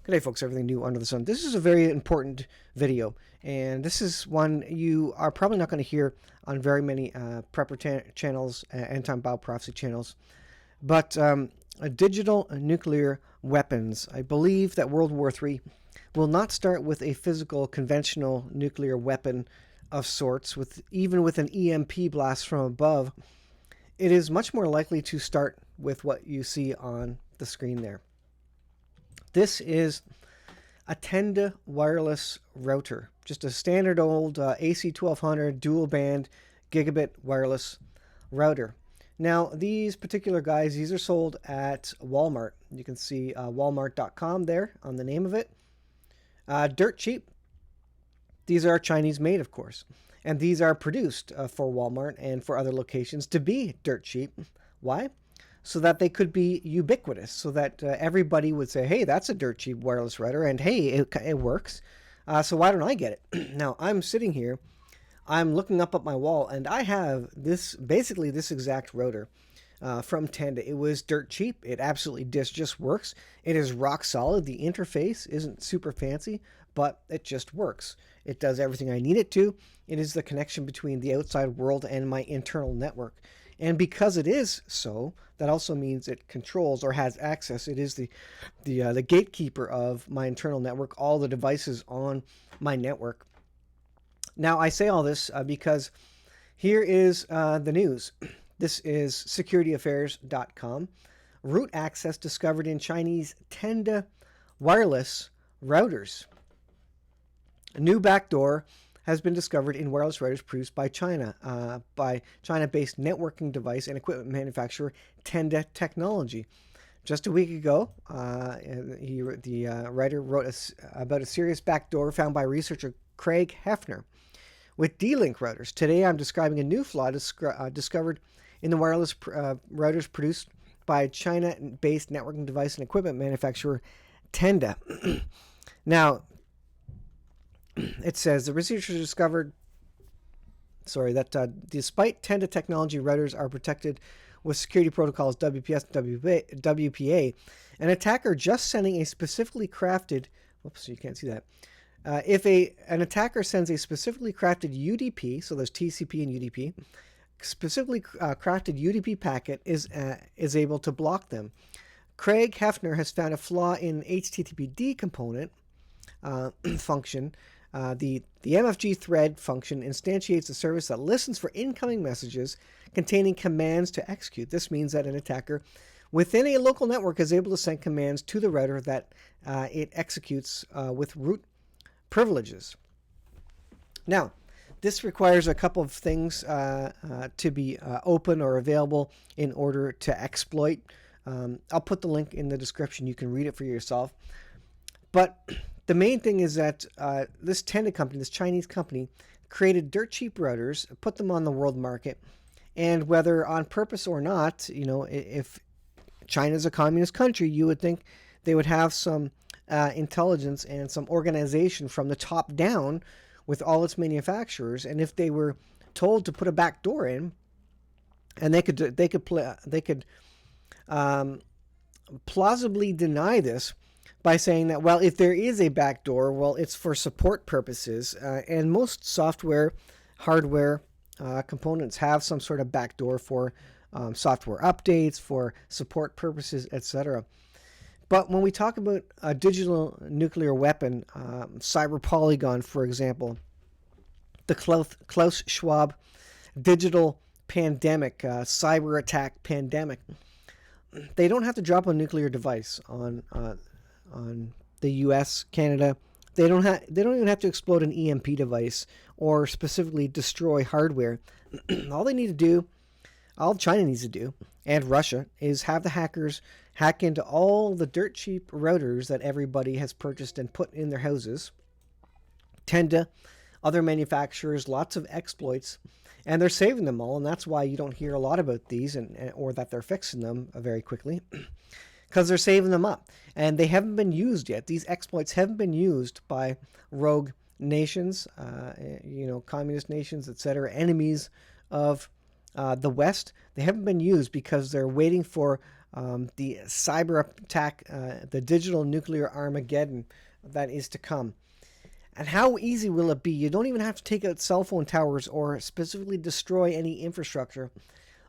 Good day, folks. Everything new under the sun. This is a very important video, and this is one you are probably not going to hear on very many prepper channels, end-time Bible prophecy channels. But digital nuclear weapons. I believe that World War III will not start with a physical, conventional nuclear weapon of sorts, even with an EMP blast from above. It is much more likely to start with what you see on the screen there. This is a Tenda wireless router, just a standard old AC 1200 dual band gigabit wireless router. Now, these particular guys, these are sold at Walmart. You can see walmart.com there on the name of it. Dirt cheap. These are Chinese made, of course. And these are produced for Walmart and for other locations to be dirt cheap. Why? So that they could be ubiquitous, so that everybody would say, hey, that's a dirt cheap wireless router, and hey, it works. So why don't I get it? Now, I'm sitting here, I'm looking up at my wall, and I have basically this exact router from Tenda. It was dirt cheap. It absolutely just works. It is rock solid. The interface isn't super fancy, but it just works. It does everything I need it to. It is the connection between the outside world and my internal network. And because it is so, that also means it controls or has access. It is the gatekeeper of my internal network, all the devices on my network. Now, I say all this because here is the news. This is securityaffairs.com. Root access discovered in Chinese Tenda wireless routers. A new backdoor has been discovered in wireless routers produced by China-based networking device and equipment manufacturer Tenda Technology. Just a week ago, the writer wrote about a serious backdoor found by researcher Craig Hefner with D-Link routers. Today, I'm describing a new flaw discovered in the wireless routers produced by China-based networking device and equipment manufacturer Tenda. Now, it says the researchers discovered that despite Tenda technology routers are protected with security protocols WPS and WPA, an attacker just sending a specifically crafted, whoops, you can't see that. If an attacker sends a specifically crafted UDP, so there's TCP and UDP, specifically crafted UDP packet is able to block them. Craig Hefner has found a flaw in HTTPD component function. The MFG thread function instantiates a service that listens for incoming messages containing commands to execute. This means that an attacker within a local network is able to send commands to the router that it executes with root privileges. Now, this requires a couple of things to be open or available in order to exploit. I'll put the link in the description. You can read it for yourself. But the main thing is that this Tenda company, this Chinese company, created dirt cheap routers, put them on the world market, and whether on purpose or not, if China's a communist country, you would think they would have some intelligence and some organization from the top down with all its manufacturers. And if they were told to put a back door in, and they could plausibly deny this by saying that, well, if there is a backdoor, well, it's for support purposes. And most software, hardware components have some sort of backdoor for software updates, for support purposes, etc. But when we talk about a digital nuclear weapon, Cyber Polygon, for example, the Klaus Schwab digital pandemic, cyber attack pandemic, they don't have to drop a nuclear device on the U.S., Canada. They don't even have to explode an EMP device or specifically destroy hardware. All China needs to do, and Russia, is have the hackers hack into all the dirt cheap routers that everybody has purchased and put in their houses. Tenda, other manufacturers, lots of exploits, and they're saving them all, and that's why you don't hear a lot about these or that they're fixing them very quickly. Because they're saving them up, and they haven't been used yet. These exploits haven't been used by rogue nations, communist nations, etc., enemies of the West. They haven't been used because they're waiting for the cyber attack, the digital nuclear Armageddon that is to come. And how easy will it be? You don't even have to take out cell phone towers or specifically destroy any infrastructure.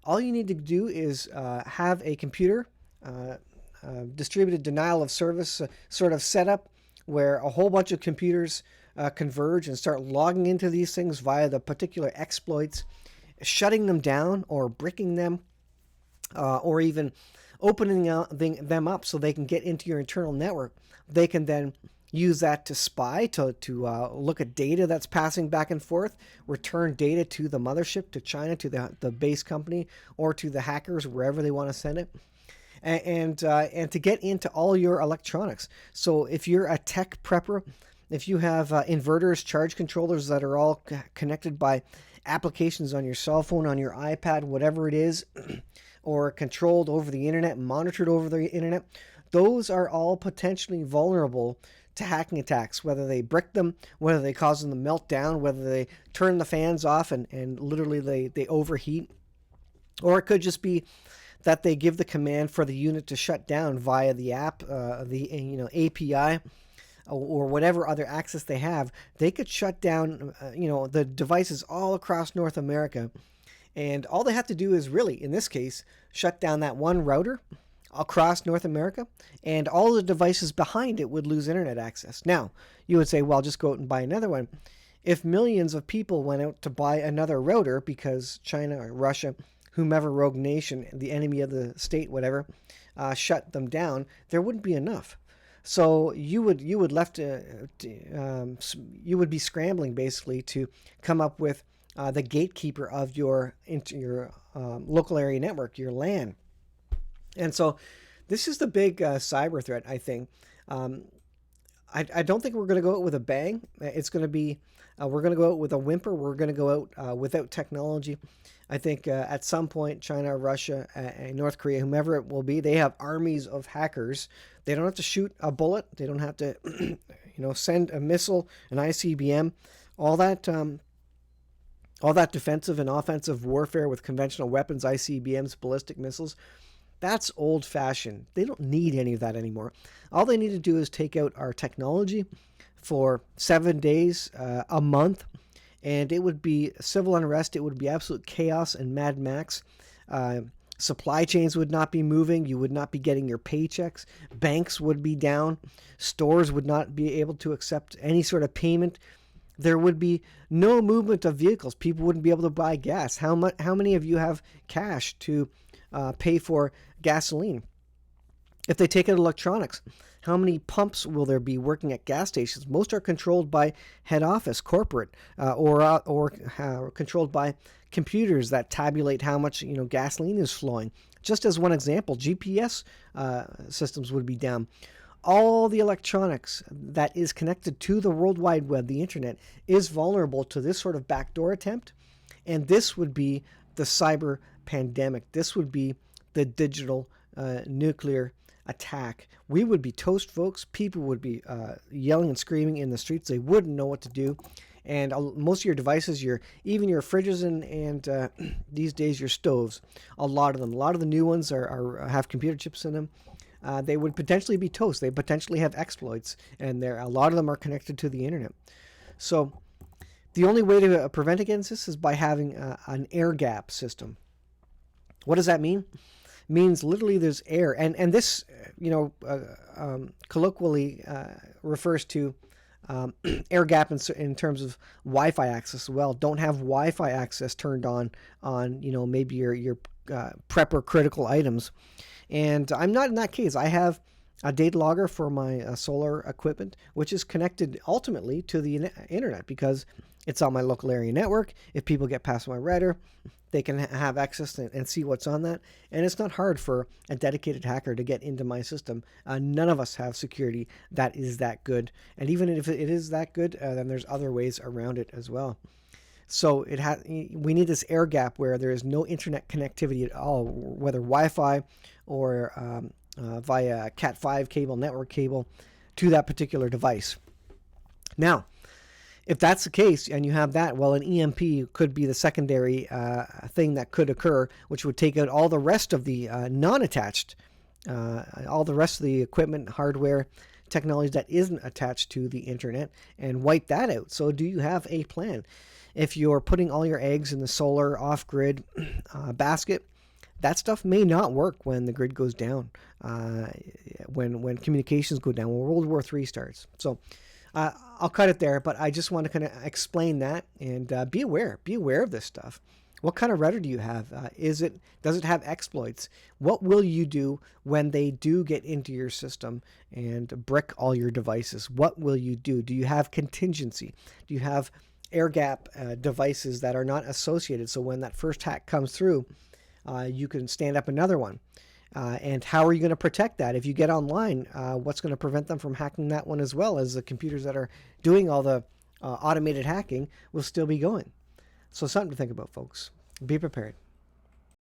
All you need to do is have a computer, distributed denial of service sort of setup, where a whole bunch of computers converge and start logging into these things via the particular exploits, shutting them down or bricking them, or even opening them up so they can get into your internal network. They can then use that to spy, to look at data that's passing back and forth, return data to the mothership, to China, to the base company, or to the hackers, wherever they want to send it. And to get into all your electronics. So if you're a tech prepper, if you have inverters, charge controllers that are all connected by applications on your cell phone, on your iPad, whatever it is, or controlled over the internet, monitored over the internet, those are all potentially vulnerable to hacking attacks, whether they brick them, whether they cause them to melt down, whether they turn the fans off and literally they overheat, or it could just be that they give the command for the unit to shut down via the app, the API, or whatever other access they have. They could shut down the devices all across North America, and all they have to do is really, in this case, shut down that one router across North America, and all the devices behind it would lose internet access. Now, you would say, well, just go out and buy another one. If millions of people went out to buy another router because China or Russia, whomever rogue nation, the enemy of the state, whatever, shut them down, there wouldn't be enough. So you would be scrambling basically to come up with the gatekeeper of your local area network, your LAN. And so this is the big cyber threat, I think. I don't think we're going to go out with a bang. It's going to be, we're going to go out with a whimper. We're going to go out without technology. I think at some point, China, Russia, and North Korea, whomever it will be, they have armies of hackers. They don't have to shoot a bullet. They don't have to, send a missile, an ICBM, all that defensive and offensive warfare with conventional weapons, ICBMs, ballistic missiles. That's old-fashioned. They don't need any of that anymore. All they need to do is take out our technology for 7 days, a month, and it would be civil unrest. It would be absolute chaos and Mad Max. Supply chains would not be moving. You would not be getting your paychecks. Banks would be down. Stores would not be able to accept any sort of payment. There would be no movement of vehicles. People wouldn't be able to buy gas. How many of you have cash to pay for gasoline? If they take out electronics, how many pumps will there be working at gas stations? Most are controlled by head office, corporate, or controlled by computers that tabulate how much gasoline is flowing. Just as one example, GPS systems would be down. All the electronics that is connected to the World Wide Web, the internet, is vulnerable to this sort of backdoor attempt, and this would be the cyber pandemic. This would be the digital nuclear attack. We would be toast, folks. People would be yelling and screaming in the streets. They wouldn't know what to do. And most of your devices, even your fridges and these days your stoves, a lot of the new ones have computer chips in them. They would potentially be toast. They potentially have exploits, and a lot of them are connected to the internet. So the only way to prevent against this is by having an air gap system. What does that mean? It means literally there's air, and this colloquially refers to air gap in terms of Wi-Fi access as well. Don't have Wi-Fi access turned on maybe your prepper critical items. And I'm not in that case. I have a data logger for my solar equipment, which is connected ultimately to the internet because it's on my local area network. If people get past my router, they can have access and see what's on that. And it's not hard for a dedicated hacker to get into my system. None of us have security that is that good. And even if it is that good, then there's other ways around it as well. So we need this air gap where there is no internet connectivity at all, whether Wi-Fi or via Cat5 cable, network cable, to that particular device. Now, if that's the case and you have that, well, an EMP could be the secondary thing that could occur, which would take out all the rest of the non-attached all the rest of the equipment, hardware, technology that isn't attached to the internet, and wipe that out. So do you have a plan? If you're putting all your eggs in the solar off-grid basket, that stuff may not work when the grid goes down, when communications go down, when World War III starts. So I'll cut it there, but I just want to kind of explain that and be aware. Be aware of this stuff. What kind of router do you have? Does it have exploits? What will you do when they do get into your system and brick all your devices? What will you do? Do you have contingency? Do you have air gap devices that are not associated? So when that first hack comes through, you can stand up another one. And how are you going to protect that? If you get online, what's going to prevent them from hacking that one as well, as the computers that are doing all the automated hacking will still be going? So something to think about, folks. Be prepared.